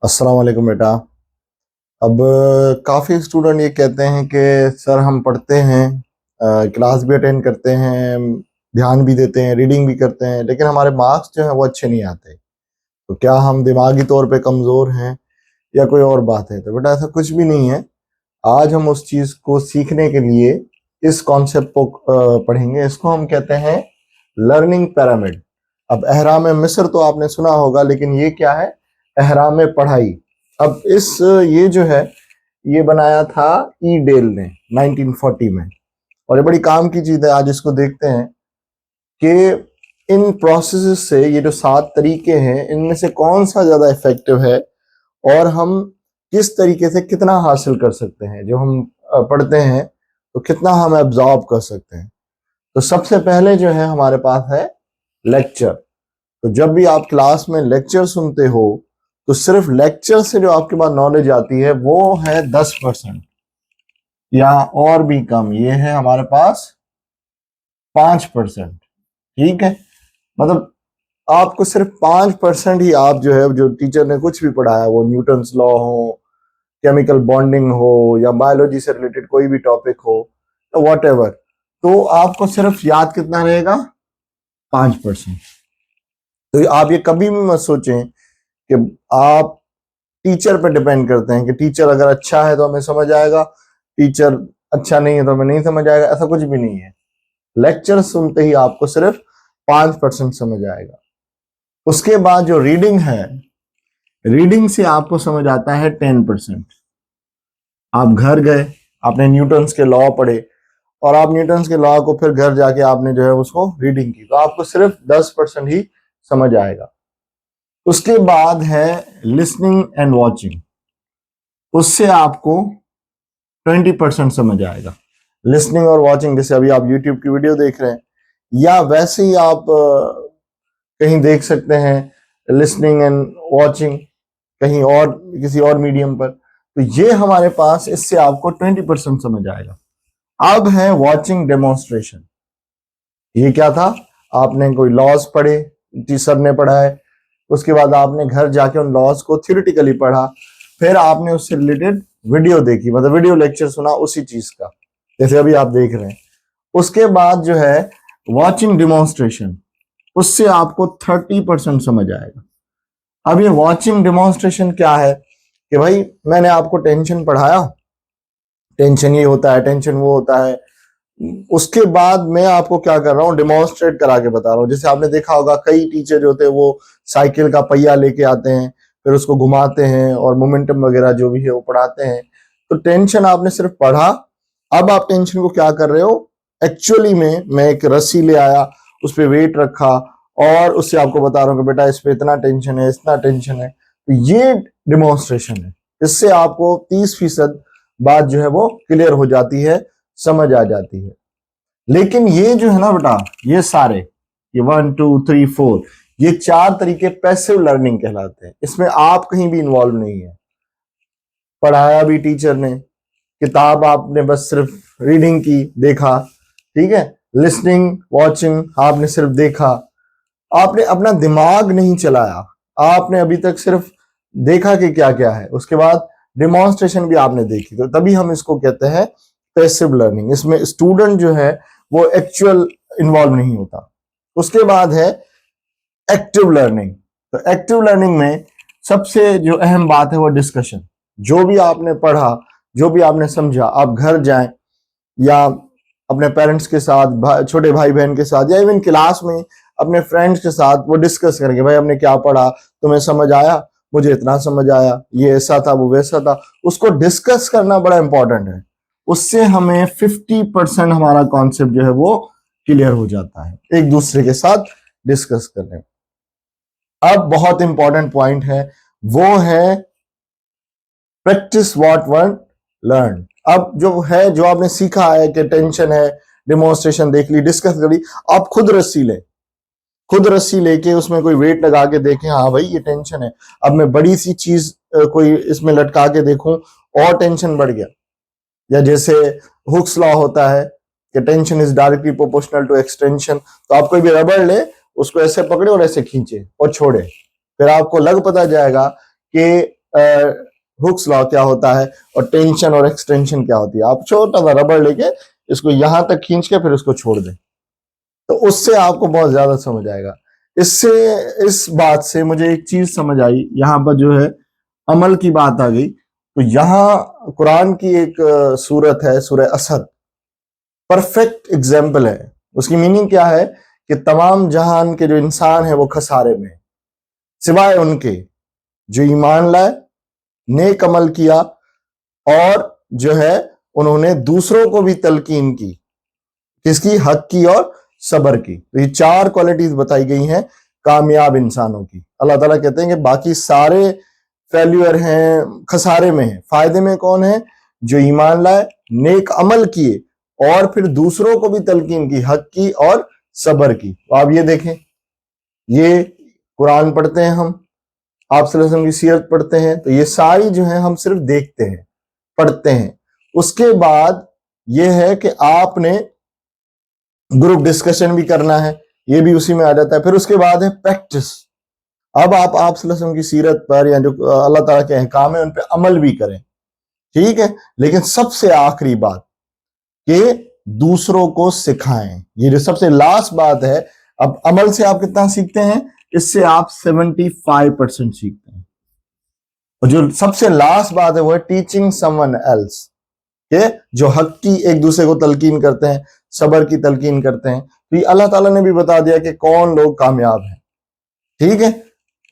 अस्सलाम वालेकुम बेटा। अब काफ़ी स्टूडेंट ये कहते हैं कि सर हम पढ़ते हैं, क्लास भी अटेंड करते हैं, ध्यान भी देते हैं, रीडिंग भी करते हैं, लेकिन हमारे मार्क्स जो हैं वो अच्छे नहीं आते। तो क्या हम दिमागी तौर पे कमज़ोर हैं या कोई और बात है? तो बेटा ऐसा कुछ भी नहीं है। आज हम उस चीज़ को सीखने के लिए इस कॉन्सेप्ट को पढ़ेंगे। इसको हम कहते हैं लर्निंग पिरामिड। अब अहराम मिस्र तो आपने सुना होगा, लेकिन ये क्या है? अहराम पढ़ाई। अब ये जो है ये बनाया था ई डेल ने 1940 में, और ये बड़ी काम की चीज है। आज इसको देखते हैं कि इन प्रोसेस से ये जो 7 तरीके हैं इनमें से कौन सा ज्यादा इफेक्टिव है और हम किस तरीके से कितना हासिल कर सकते हैं। जो हम पढ़ते हैं तो कितना हम एब्जॉर्ब कर सकते हैं। तो सबसे पहले जो है हमारे पास है लेक्चर। तो जब भी आप क्लास में लेक्चर सुनते हो तो सिर्फ लेक्चर से जो आपके पास नॉलेज आती है वो है 10% या और भी कम। ये है हमारे पास 5%। ठीक है, मतलब आपको सिर्फ 5% ही, आप जो है जो टीचर ने कुछ भी पढ़ाया, वो न्यूटन्स लॉ हो, केमिकल बॉन्डिंग हो या बायोलॉजी से रिलेटेड कोई भी टॉपिक हो, तो वॉट एवर, तो आपको सिर्फ याद कितना रहेगा? 5%। तो आप ये कभी भी मत सोचें कि आप टीचर पे डिपेंड करते हैं कि टीचर अगर अच्छा है तो हमें समझ आएगा, टीचर अच्छा नहीं है तो हमें नहीं समझ आएगा। ऐसा कुछ भी नहीं है। लेक्चर सुनते ही आपको सिर्फ 5% समझ आएगा। उसके बाद जो रीडिंग है, रीडिंग से आपको समझ आता है 10%। आप घर गए, आपने न्यूटन्स के लॉ पढ़े, और आप न्यूटन्स के लॉ को फिर घर जाके आपने जो है उसको रीडिंग की, तो आपको सिर्फ 10% ही समझ आएगा। उसके बाद है लिसनिंग एंड वॉचिंग। उससे आपको 20% समझ आएगा। लिसनिंग और वॉचिंग, जैसे अभी आप यूट्यूब की वीडियो देख रहे हैं, या वैसे ही आप कहीं देख सकते हैं लिसनिंग एंड वॉचिंग कहीं और किसी और मीडियम पर। तो ये हमारे पास, इससे आपको 20% समझ आएगा। अब है वॉचिंग डेमोन्स्ट्रेशन। ये क्या था? आपने कोई लॉज पढ़े, टीचर ने पढ़ाए, उसके बाद आपने घर जाके उन लॉज को थ्योरेटिकली पढ़ा, फिर आपने उससे रिलेटेड वीडियो देखी, मतलब वीडियो लेक्चर सुना उसी चीज का, जैसे अभी आप देख रहे हैं। उसके बाद जो है वॉचिंग डिमॉन्स्ट्रेशन, उससे आपको 30% समझ आएगा। अब ये वॉचिंग डिमॉन्स्ट्रेशन क्या है कि भाई मैंने आपको टेंशन पढ़ाया, टेंशन ये होता है, टेंशन वो होता है, उसके बाद मैं आपको क्या कर रहा हूँ, डिमॉन्स्ट्रेट करा के बता रहा हूँ। जैसे आपने देखा होगा कई टीचर जो होते हैं वो साइकिल का पहिया लेके आते हैं, फिर उसको घुमाते हैं और मोमेंटम वगैरह जो भी है वो पढ़ाते हैं। तो टेंशन आपने सिर्फ पढ़ा, अब आप टेंशन को क्या कर रहे हो? एक्चुअली में मैं एक रस्सी ले आया, उस पर वेट रखा और उससे आपको बता रहा हूँ कि बेटा इस पे इतना टेंशन है, इतना टेंशन है। तो ये डिमॉन्स्ट्रेशन है। इससे आपको 30% बात जो है वो क्लियर हो जाती है, समझ आ जाती है। लेकिन ये जो है ना बेटा, ये सारे, ये 1 2 3 4, ये 4 तरीके पैसिव लर्निंग कहलाते हैं। इसमें आप कहीं भी इन्वॉल्व नहीं है। पढ़ाया भी टीचर ने, किताब आपने बस सिर्फ रीडिंग की, देखा, ठीक है। लिसनिंग वॉचिंग आपने सिर्फ देखा, आपने अपना दिमाग नहीं चलाया, आपने अभी तक सिर्फ देखा कि क्या क्या है। उसके बाद डिमॉन्स्ट्रेशन भी आपने देखी, तो तभी हम इसको कहते हैं पैसिव लर्निंग। इसमें स्टूडेंट जो है वो एक्चुअल इन्वॉल्व नहीं होता। उसके बाद है एक्टिव लर्निंग। तो एक्टिव लर्निंग में सबसे जो अहम बात है वो डिस्कशन। जो भी आपने पढ़ा, जो भी आपने समझा, आप घर जाएं या अपने पेरेंट्स के साथ, छोटे भाई बहन के साथ, या इवन क्लास में अपने फ्रेंड्स के साथ वो डिस्कस करेंगे, भाई हमने क्या पढ़ा, तुम्हें समझ आया, मुझे इतना समझ आया, ये ऐसा था, वो वैसा था। उसको डिस्कस करना बड़ा इंपॉर्टेंट है। उससे हमें 50% हमारा कॉन्सेप्ट जो है वो क्लियर हो जाता है एक दूसरे के साथ डिस्कस करने में। अब बहुत इंपॉर्टेंट पॉइंट है, वो है प्रैक्टिस व्हाट वन लर्न। अब जो है, जो आपने सीखा है कि टेंशन है, डिमॉन्स्ट्रेशन देख ली, डिस्कस कर ली, आप खुद रस्सी ले, खुद रस्सी लेके उसमें कोई वेट लगा के देखें, हाँ भाई ये टेंशन है। अब मैं बड़ी सी चीज कोई इसमें लटका के देखूं और टेंशन बढ़ गया। या जैसे हुक्स लॉ होता है कि tension is directly proportional to extension. तो आप कोई भी रबड़ ले, उसको ऐसे पकड़े और ऐसे खींचे और छोड़े, फिर आपको लग पता जाएगा कि हुक्स लॉ क्या होता है और टेंशन और एक्सटेंशन क्या होती है। आप छोटा सा रबड़ लेके इसको यहां तक खींच के फिर उसको छोड़ दें, तो उससे आपको बहुत ज्यादा समझ आएगा। इससे इस बात से मुझे एक चीज समझ आई, यहाँ पर जो है अमल की बात आ गई। तो यहाँ कुरान की एक सूरत है, सूरह असद, परफेक्ट एग्जाम्पल है। उसकी मीनिंग क्या है कि तमाम जहान के जो इंसान है वो खसारे में, सिवाय उनके जो ईमान लाए, नेक अमल किया और जो है उन्होंने दूसरों को भी तलकीन की, किसकी? हक की और सबर की। तो ये 4 क्वालिटीज बताई गई हैं कामयाब इंसानों की। अल्लाह ताला कहते हैं कि बाकी सारे फेल्यूअर हैं, खसारे में हैं, फायदे में कौन है? जो ईमान लाए, नेक अमल किए और फिर दूसरों को भी तलकीन की, हक की और सबर की। तो आप ये देखें, ये कुरान पढ़ते हैं हम, आप सल्लल्लाहु अलैहि वसल्लम की सीरत पढ़ते हैं, तो ये सारी जो है हम सिर्फ देखते हैं, पढ़ते हैं। उसके बाद ये है कि आपने ग्रुप डिस्कशन भी करना है, ये भी उसी में आ जाता है। फिर उसके बाद है प्रैक्टिस। अब आप सल्लल्लाहु अलैहि वसल्लम की सीरत पर या जो अल्लाह ताला के अहकाम है उन पर अमल भी करें, ठीक है। लेकिन सबसे आखिरी बात कि दूसरों को सिखाएं, ये जो सबसे लास्ट बात है। अब अमल से आप कितना सीखते हैं? इससे आप 75% सीखते हैं। और जो सबसे लास्ट बात है वो है टीचिंग समवन एल्स, के जो हक की एक दूसरे को तलकीन करते हैं, सबर की तलकीन करते हैं। तो ये अल्लाह ताला ने भी बता दिया कि कौन लोग कामयाब हैं, ठीक है।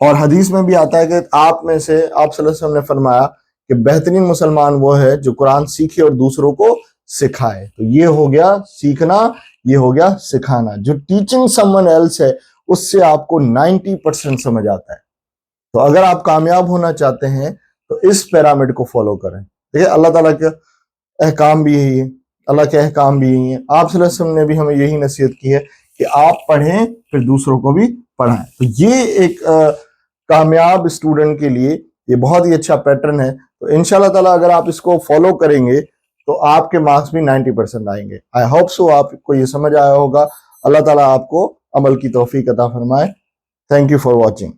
और हदीस में भी आता है कि आप में से, आप सल्लल्लाहु अलैहि वसल्लम ने फरमाया कि बेहतरीन मुसलमान वो है जो कुरान सीखे और दूसरों को सिखाए। तो ये हो गया सीखना, ये हो गया सिखाना। जो टीचिंग समवन एल्स है उससे आपको 90% समझ आता है। तो अगर आप कामयाब होना चाहते हैं तो इस पिरामिड को फॉलो करें, ठीक है। अल्लाह ताला के अहकाम भी यही है, अल्लाह के अहकाम भी यही है। आप सल्लल्लाहु अलैहि वसल्लम ने भी हमें यही नसीहत की है कि आप पढ़ें फिर दूसरों को भी पढ़ाएं। तो ये एक कामयाब स्टूडेंट के लिए ये बहुत ही अच्छा पैटर्न है। तो इंशाल्लाह ताला अगर आप इसको फॉलो करेंगे तो आपके मार्क्स भी 90% आएंगे। आई होप सो आपको ये समझ आया होगा। अल्लाह ताला आपको अमल की तौफीक अता फरमाए। Thank you for watching.